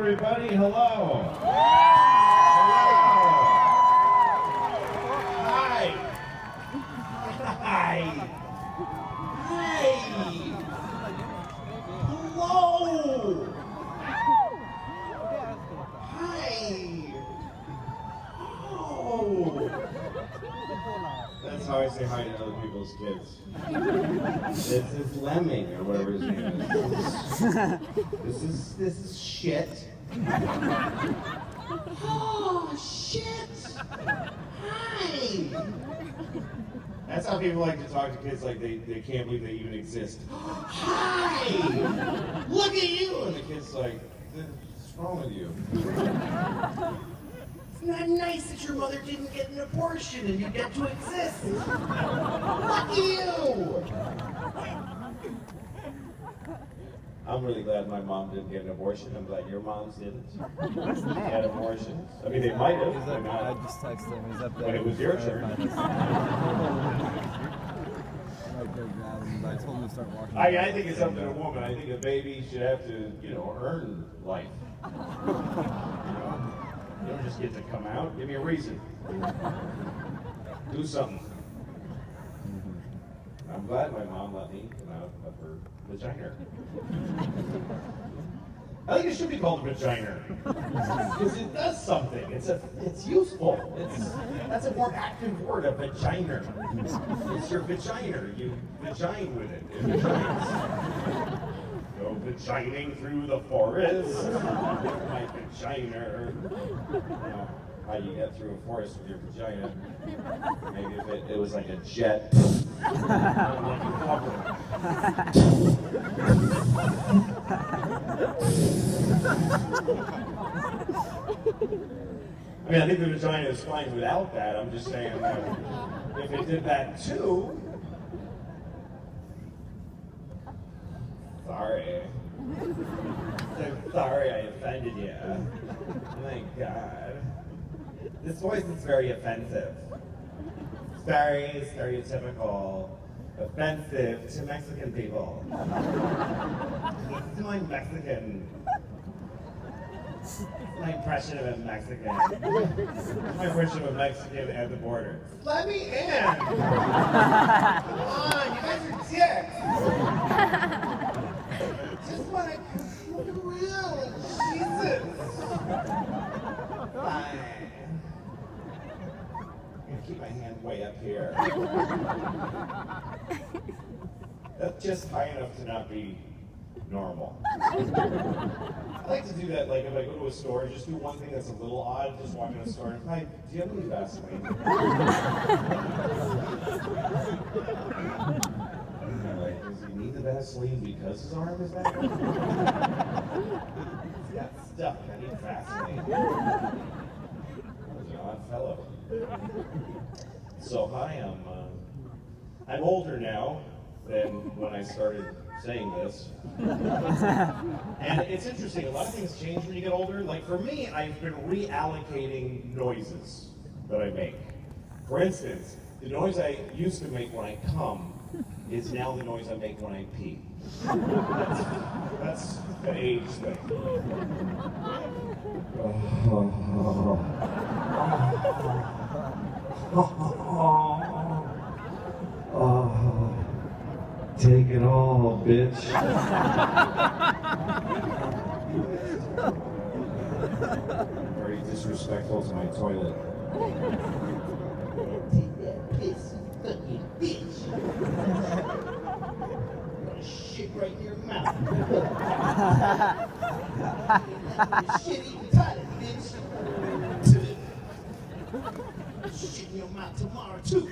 everybody. Hello. Hello. Hi. Hi. Hey. Hello. Hi. Oh. That's how I say hi to other people's kids. It's Lemming or whatever his name is. This is shit. Oh shit! Hi. That's how people like to talk to kids, like they can't believe they even exist. Hi! Look at you! And the kid's like, what's wrong with you? It's not nice that your mother didn't get an abortion and you get to exist. Lucky you! I'm really glad my mom didn't get an abortion. I'm glad your moms didn't. Had abortions. I mean, they might have. I just texted him. He's up there. But it was your turn. I told him to start walking. I think it's up to a woman. I think a baby should have to, earn life. You don't just get to come out. Give me a reason. Do something. I'm glad my mom let me come out of her vagina. I think it should be called vagina. Because it does something. It's useful. That's a more active word, a vagina. It's your vagina. You vagine with it. It vagines. Go vagining through the forest with my vagina. How you get through a forest with your vagina. Maybe if it was like a jet. I mean, I think the vagina is fine without that. I'm just saying that if it did that too. Sorry. I'm sorry I offended you. My God. This voice is very offensive. It's very stereotypical, offensive to Mexican people. This is my Mexican. My impression of a Mexican. My impression of a Mexican at the border. Let me in! Come on, you guys are dicks! Just want to look around. Jesus! Fine. I'm gonna keep my hand way up here. That's just high enough to not be normal. I like to do that, like if I go to a store, just do one thing that's a little odd, just walk in a store and, hi, do you have any Vaseline? Like, does he need the Vaseline because his arm is that way? He's got stuck, I need Vaseline. He's an odd fellow. So hi, I'm older now than when I started saying this. And it's interesting, a lot of things change when you get older. Like for me, I've been reallocating noises that I make. For instance, the noise I used to make when I come is now the noise I make when I pee. That's an age thing. Take it all, bitch. Very disrespectful to my toilet. Take that piss, you fucking bitch. I'm gonna shit right in your mouth. Shit eating toilet, bitch. Shit in your mouth tomorrow, too.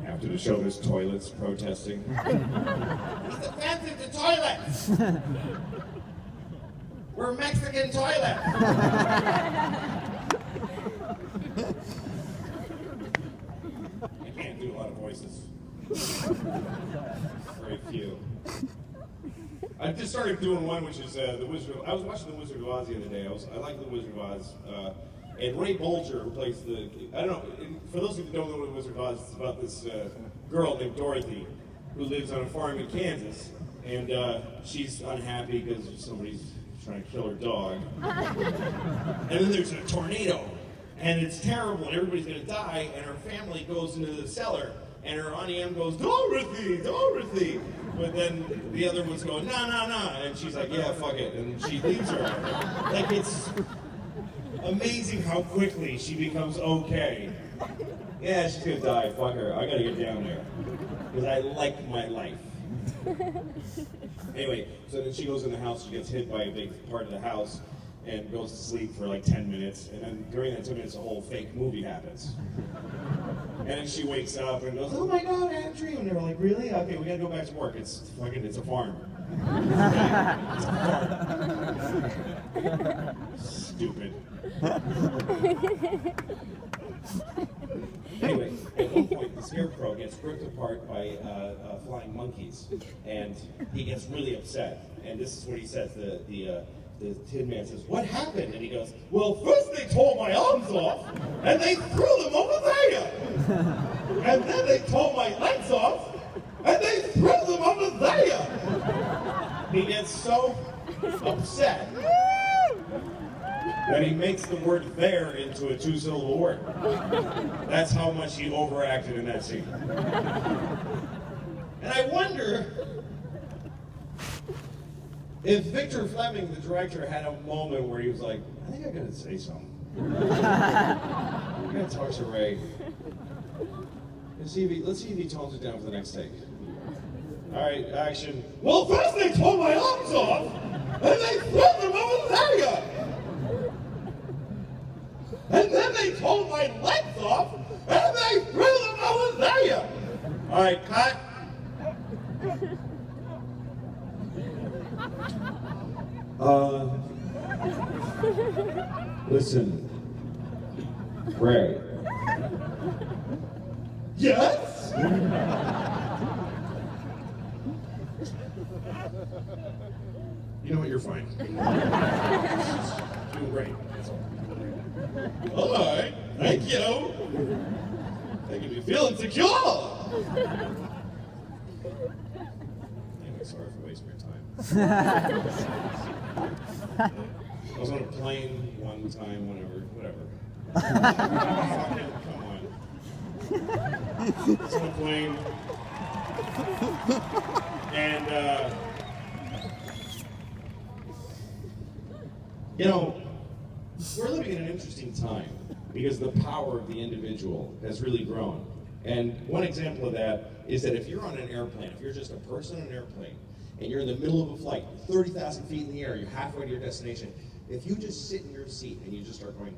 After the show, there's toilets protesting. It's offensive to toilets! We're Mexican toilets! I can't do a lot of voices. Very few. I just started doing one, which is the Wizard of... I was watching the Wizard of Oz the other day. I like the Wizard of Oz. And Ray Bolger, who plays the... I don't know, for those of you who don't know what the Wizard of Oz is, it's about this girl named Dorothy who lives on a farm in Kansas. and she's unhappy because somebody's trying to kill her dog. And then there's a tornado, and it's terrible, and everybody's gonna die, and her family goes into the cellar, and her Auntie Em goes, Dorothy, Dorothy! But then the other one's going, nah, nah, nah, and she's like, yeah, fuck it, and she leaves her. Like, it's amazing how quickly she becomes okay. Yeah, she's gonna die, fuck her, I gotta get down there. Because I like my life. Anyway, so then she goes in the house, she gets hit by a big part of the house, and goes to sleep for like 10 minutes, and then during that 10 minutes a whole fake movie happens. And then she wakes up and goes, oh my god, I had a dream. And they're like, really? Okay, we gotta go back to work. It's a farm. It's a farm. Stupid. Anyway, at one point, the scarecrow gets ripped apart by flying monkeys, and he gets really upset. And this is what he says. The Tin Man says, what happened? And he goes, well, first they tore my arms off, and they threw them over there. And then they tore my legs off, and they threw them over there. He gets so upset that he makes the word there into a 2-syllable word. That's how much he overacted in that scene. And I wonder if Victor Fleming, the director, had a moment where he was like, I think I gotta say something. I'm gonna talk to Ray. Let's see if he tones it down for the next take. All right, action. Well, first they tore my arms off, and they threw them over there. And then they tore my legs off, and they threw them over there. All right, cut. Listen, Ray. Yes? You know what, you're fine. Doing great, that's all. All right, thank you. Making me feel insecure. Anyway, sorry for wasting your time. I was on a plane one time, whatever. Come on. I was on a plane, and you know, we're living in an interesting time because the power of the individual has really grown. And one example of that is that if you're on an airplane, if you're just a person on an airplane, and you're in the middle of a flight, 30,000 feet in the air, you're halfway to your destination, if you just sit in your seat and you just start going,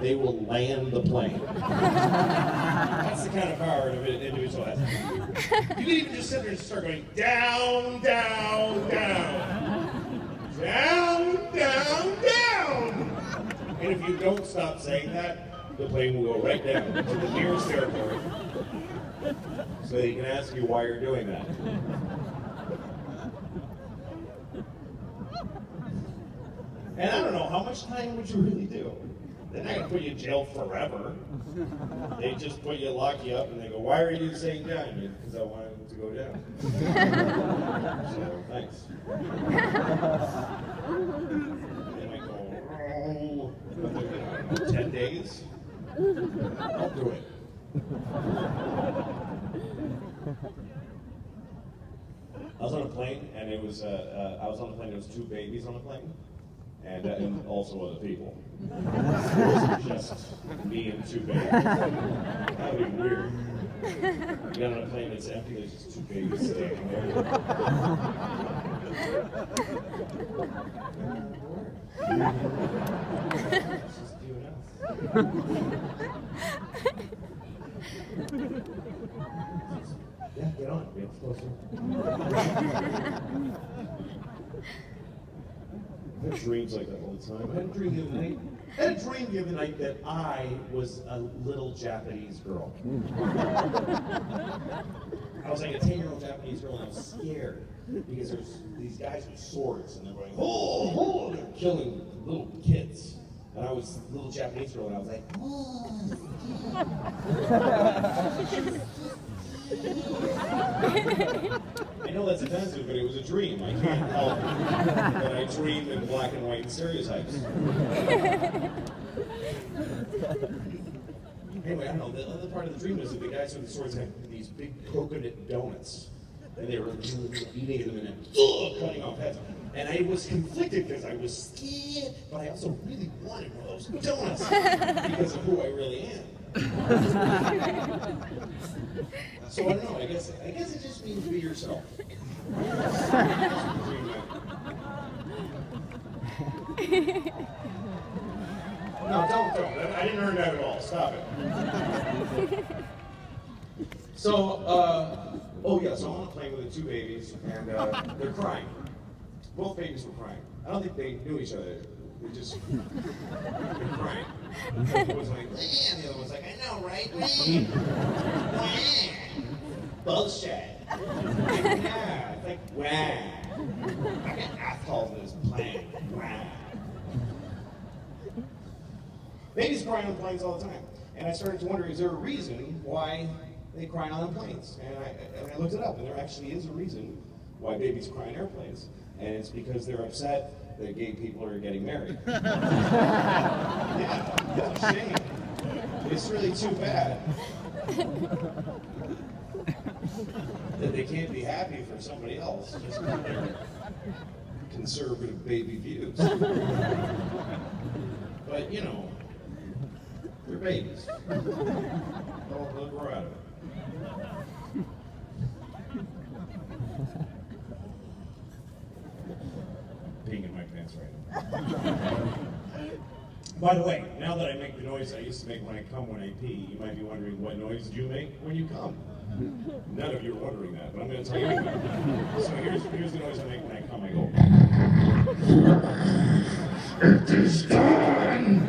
they will land the plane. That's the kind of power an individual has. You can even just sit there and start going down, down, down. Down, down, down. And if you don't stop saying that, the plane will go right down to the nearest airport so they can ask you why you're doing that. And I don't know, how much time would you really do? They're not going to put you in jail forever. They just lock you up, and they go, why are you saying down? Because I wanted it to go down. So, thanks. They might go, oh, 10 days? I'll do it. I was on a plane, and it was, there was 2 babies on the plane. And also other people. It wasn't just me and 2 babies. That would be weird. You get on a plane that's empty, there's just 2 babies standing there. It's just you and us. Yeah, get on. Get closer. I have dreams like that all the time. I had a dream the other night that I was a little Japanese girl. I was like a 10-year-old Japanese girl, and I was scared because there's these guys with swords, and they're going, oh, and they're killing little kids. And I was a little Japanese girl, and I was like, oh. I know that's offensive, but it was a dream. I can't help that I dreamed in black and white stereotypes. Anyway, I don't know, the other part of the dream was that the guys with the swords had these big coconut donuts. And they were eating them and then cutting off heads. And I was conflicted because I was scared, but I also really wanted one of those donuts because of who I really am. So I don't know, I guess it just means be yourself. No, don't. I didn't earn that at all. Stop it. So, so I'm on a plane with the two babies, and they're crying. Both babies were crying. I don't think they knew each other. They just were crying. One was like, and the other one's like, I know, right? Bullshit. Yeah, it's like, wah. I got assholes in this plane. Wah. Babies cry on planes all the time. And I started to wonder, is there a reason why they cry on planes? And I looked it up, and there actually is a reason why babies cry on airplanes. And it's because they're upset that gay people are getting married. Yeah, it's a shame. It's really too bad that they can't be happy for somebody else just for their conservative baby views. But, you know, they're babies. They'll grow out of it. Peeing in my pants right now. By the way, now that I make the noise I used to make when I come when I pee, you might be wondering, what noise do you make when you come? None of you are wondering that, but I'm going to tell you anyway. So here's the noise I make when I come. I go. It is done!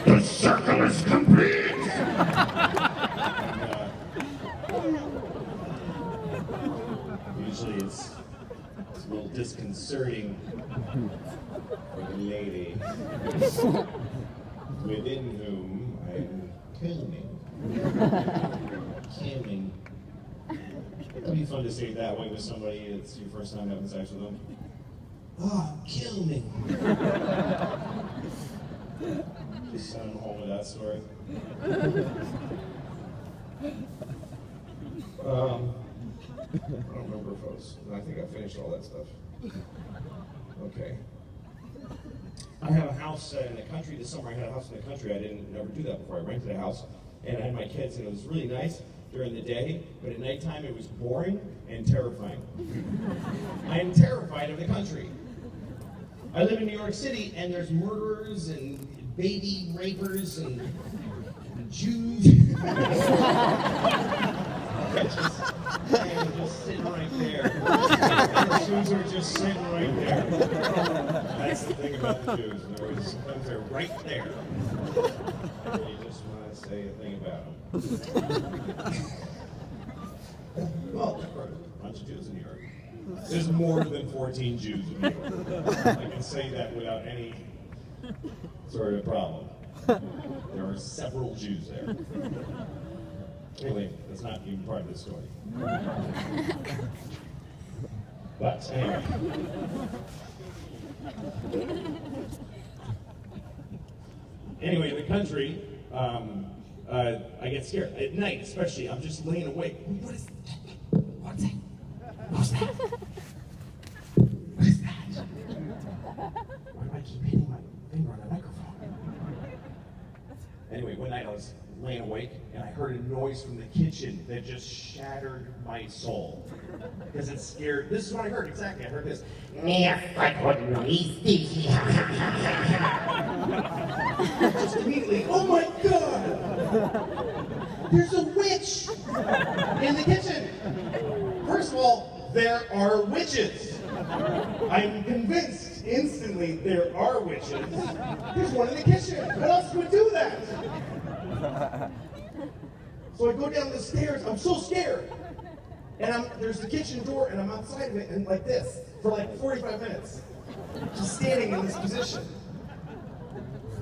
The circle is complete! Usually it's a little disconcerting for the lady within whom I'm calming. It'd be fun to say it that way with somebody it's your first time having sex with them. Oh, kill me. Just send them home with that story. I don't remember if I think I finished all that stuff. Okay. I have a house in the country this summer. I had a house in the country. I didn't never do that before. I rented a house and I had my kids, and it was really nice during the day, but at nighttime it was boring and terrifying. I am terrified of the country. I live in New York City, and there's murderers and baby rapers and Jews. And just sitting right there. The Jews are just sitting right there. That's the thing about the Jews. Sometimes they're right there. And you just want to say a thing about them. Well, there's a bunch of Jews in New York. There's more than 14 Jews in New York. I can say that without any sort of problem. There are several Jews there. Anyway, that's not even part of the story. But anyway. Anyway, in the country, I get scared. At night, especially, I'm just laying awake. What is that? What's that? What's that? What is that? Why do I keep hitting my finger on the microphone? Anyway, one night I was laying awake and I heard a noise from the kitchen that just shattered my soul. Because it scared, this is what I heard exactly. I heard this. Just immediately, oh my God! There's a witch in the kitchen! First of all, there are witches. I'm convinced instantly there are witches. There's one in the kitchen. What else would do that? So I go down the stairs. I'm so scared. And there's the kitchen door, and I'm outside of it, and like this, for like 45 minutes. Just standing in this position.